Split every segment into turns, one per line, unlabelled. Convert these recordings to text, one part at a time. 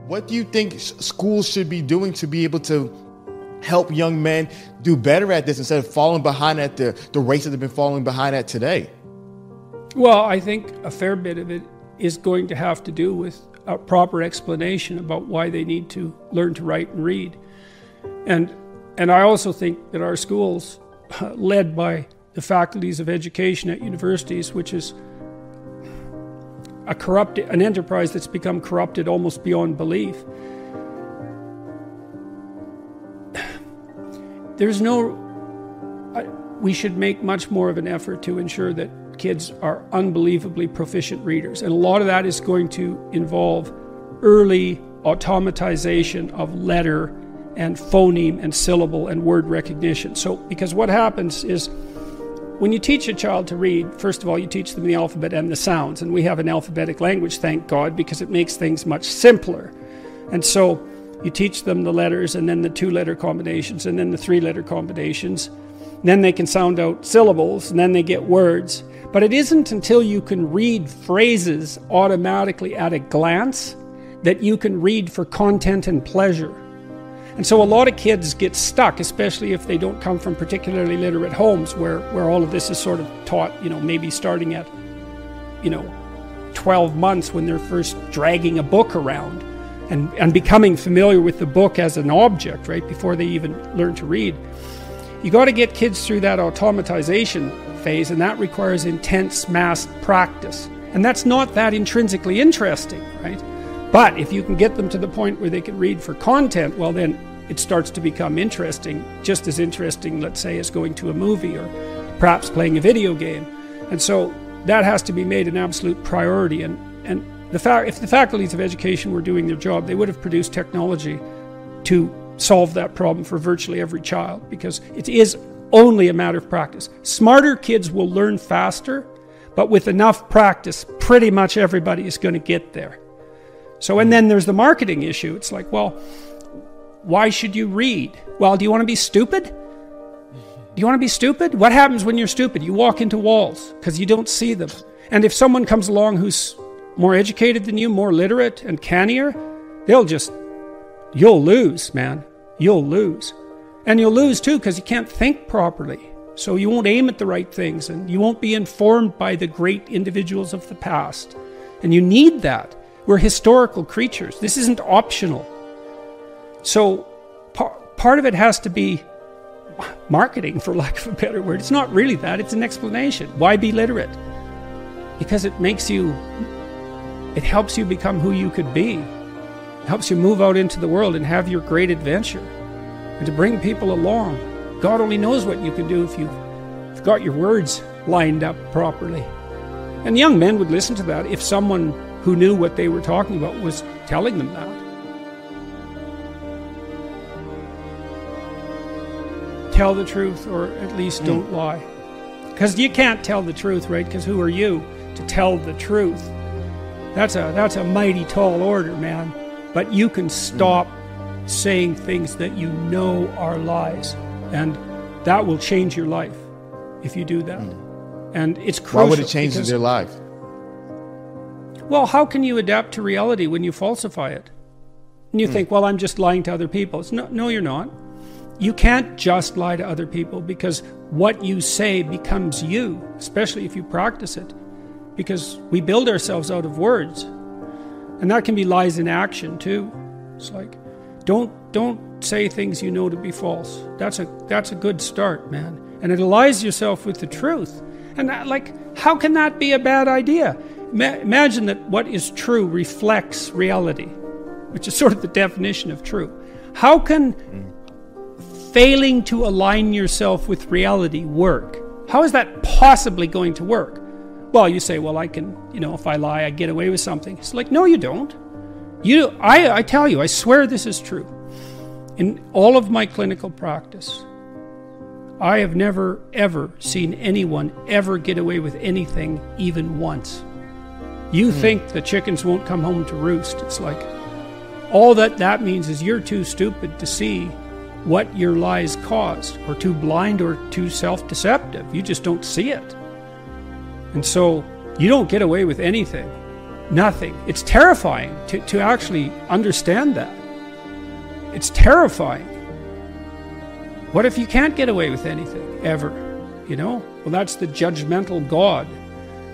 What do you think schools should be doing to be able to help young men do better at this instead of falling behind at the race that they've been falling behind at today?
Well, I think a fair bit of it is going to have to do with a proper explanation about why they need to learn to write and read. And I also think that our schools, led by the faculties of education at universities, which is an enterprise that's become corrupted almost beyond belief. We should make much more of an effort to ensure that kids are unbelievably proficient readers. And a lot of that is going to involve early automatization of letter and phoneme and syllable and word recognition. So, because what happens is, when you teach a child to read, first of all, you teach them the alphabet and the sounds. And we have an alphabetic language, thank God, because it makes things much simpler. And so you teach them the letters, and then the 2-letter combinations, and then the 3-letter combinations. And then they can sound out syllables, and then they get words. But it isn't until you can read phrases automatically at a glance that you can read for content and pleasure. And so a lot of kids get stuck, especially if they don't come from particularly literate homes where all of this is sort of taught, maybe starting at, 12 months when they're first dragging a book around and becoming familiar with the book as an object, right, before they even learn to read. You got to get kids through that automatization phase, and that requires intense mass practice. And that's not that intrinsically interesting, right? But if you can get them to the point where they can read for content, well, then it starts to become interesting, just as interesting, let's say, as going to a movie or perhaps playing a video game. And so that has to be made an absolute priority. And if the faculties of education were doing their job, they would have produced technology to solve that problem for virtually every child, because it is only a matter of practice. Smarter kids will learn faster, but with enough practice, pretty much everybody is going to get there. So, and then there's the marketing issue. It's like, well, why should you read? Well, do you want to be stupid? Do you want to be stupid? What happens when you're stupid? You walk into walls because you don't see them. And if someone comes along who's more educated than you, more literate and cannier, you'll lose, man. You'll lose. And you'll lose too because you can't think properly. So you won't aim at the right things, and you won't be informed by the great individuals of the past. And you need that. We're historical creatures. This isn't optional. So part of it has to be marketing, for lack of a better word. It's not really that. It's an explanation. Why be literate? Because it helps you become who you could be. It helps you move out into the world and have your great adventure. And to bring people along. God only knows what you can do if you've got your words lined up properly. And young men would listen to that if someone who knew what they were talking about was telling them that. Tell the truth, or at least don't lie. Because you can't tell the truth, right? Because who are you to tell the truth? That's a mighty tall order, man. But you can stop saying things that you know are lies. And that will change your life if you do that. And it's crucial.
Why would it change their life?
Well, how can you adapt to reality when you falsify it? And you think, well, I'm just lying to other people. No, you're not. You can't just lie to other people, because what you say becomes you, especially if you practice it. Because we build ourselves out of words. And that can be lies in action too. It's like, don't say things you know to be false. That's a good start, man. And it allies yourself with the truth. And how can that be a bad idea? Imagine that what is true reflects reality, which is sort of the definition of true. How can failing to align yourself with reality work? How is that possibly going to work? Well, you say, well, I can, if I lie, I get away with something. It's like, no, you don't. I tell you, I swear this is true. In all of my clinical practice, I have never, ever seen anyone ever get away with anything even once. You think the chickens won't come home to roost. It's like, all that means is you're too stupid to see what your lies caused, or too blind or too self-deceptive. You just don't see it. And so you don't get away with anything. Nothing. It's terrifying to actually understand that. It's terrifying. What if you can't get away with anything, ever? You know? Well, that's the judgmental God,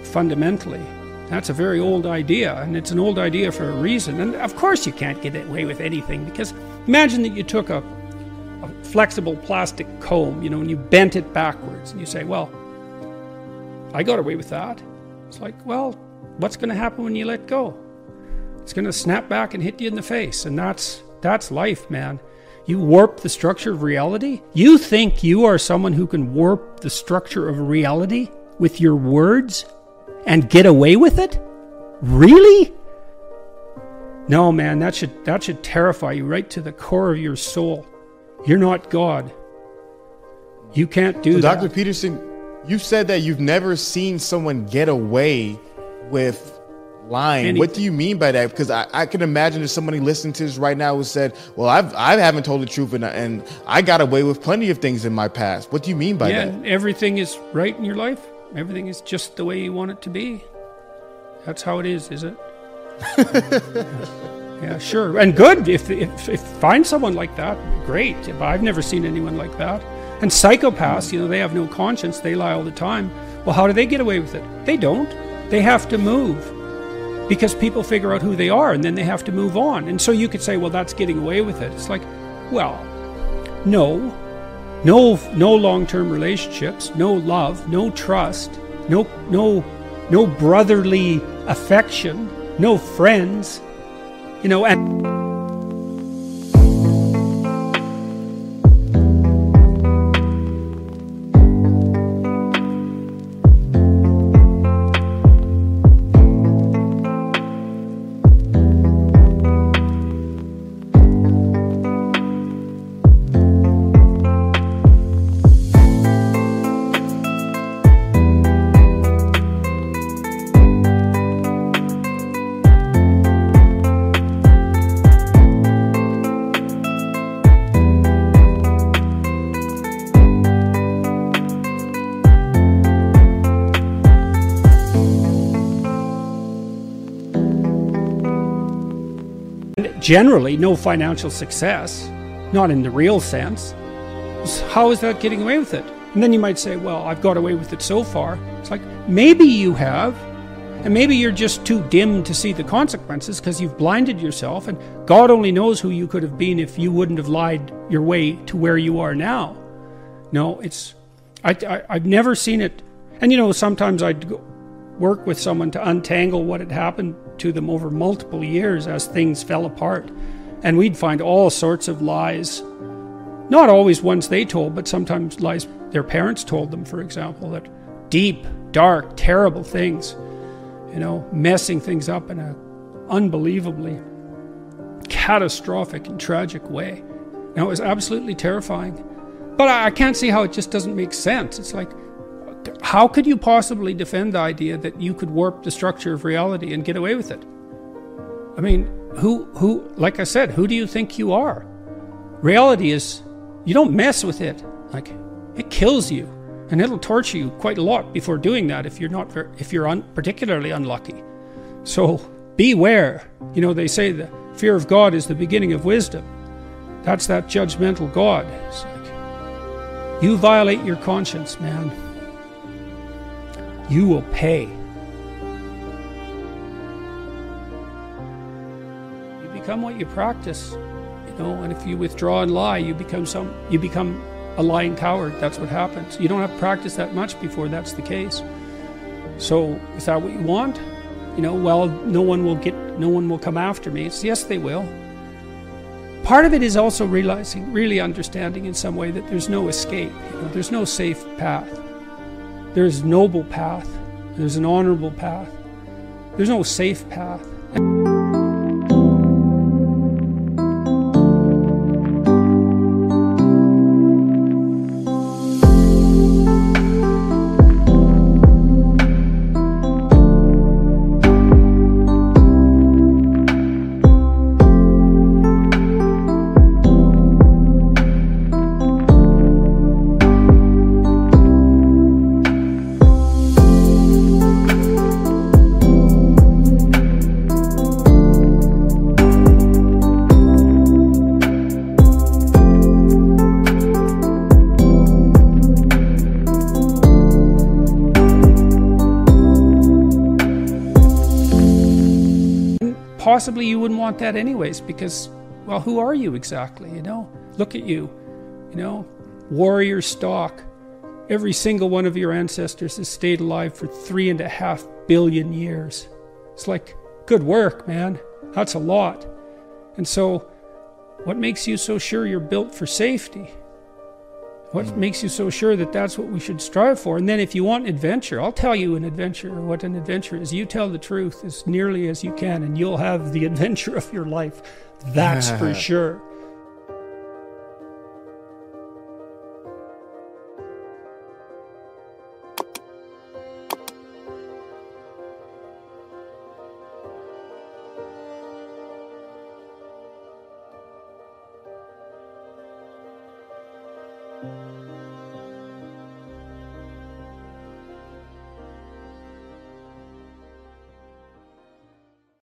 fundamentally. That's a very old idea, and it's an old idea for a reason. And of course you can't get away with anything, because imagine that you took a flexible plastic comb, you know, and you bent it backwards, and you say, well, I got away with that. It's like, well, what's going to happen when you let go? It's going to snap back and hit you in the face, and that's life, man. You warp the structure of reality? You think you are someone who can warp the structure of reality with your words and get away with it? Really? No, man, that should terrify you right to the core of your soul. You're not God. You can't do that.
Dr. Peterson, you said that you've never seen someone get away with lying.
Anything.
What do you mean by that? Because I can imagine if somebody listening to this right now who said, well, I haven't told the truth and I got away with plenty of things in my past. What do you mean by that?
Yeah, everything is right in your life. Everything is just the way you want it to be. That's how it is it? Yeah, sure. And good. If find someone like that, great. But I've never seen anyone like that. And psychopaths, you know, they have no conscience. They lie all the time. Well, how do they get away with it? They don't. They have to move. Because people figure out who they are, and then they have to move on. And so you could say, well, that's getting away with it. It's like, well, no long-term relationships, no love, no trust, no brotherly affection, no friends, you know, and generally no financial success, not in the real sense. How is that getting away with it? And then you might say, well, I've got away with it so far. It's like, maybe you have, and maybe you're just too dim to see the consequences because you've blinded yourself, and God only knows who you could have been if you wouldn't have lied your way to where you are now. No, I've never seen it. And you know, sometimes I'd work with someone to untangle what had happened to them over multiple years as things fell apart. And we'd find all sorts of lies. Not always ones they told, but sometimes lies their parents told them, for example, that deep, dark, terrible things, you know, messing things up in an unbelievably catastrophic and tragic way. Now, it was absolutely terrifying. But I can't see how it just doesn't make sense. It's like, how could you possibly defend the idea that you could warp the structure of reality and get away with it? I mean, who, like I said, who do you think you are? Reality is, you don't mess with it. Like, it kills you, and it'll torture you quite a lot before doing that if you're particularly unlucky. So beware. You know, they say the fear of God is the beginning of wisdom. That's that judgmental God. It's like, you violate your conscience, man. You will pay. You become what you practice, you know, and if you withdraw and lie, you become a lying coward. That's what happens. You don't have to practice that much before that's the case. So, is that what you want? You know, well, no one will come after me. It's, yes, they will. Part of it is also really understanding in some way that there's no escape. You know, there's no safe path. There's a noble path. There's an honorable path. There's no safe path. possibly you wouldn't want that anyways, because, well, who are you exactly, you know? Look at you, you know, warrior stock. Every single one of your ancestors has stayed alive for 3.5 billion years. It's like, good work, man. That's a lot. And so, what makes you so sure you're built for safety? What makes you so sure that that's what we should strive for? And then if you want adventure, I'll tell you what an adventure is. You tell the truth as nearly as you can, and you'll have the adventure of your life. That's for sure.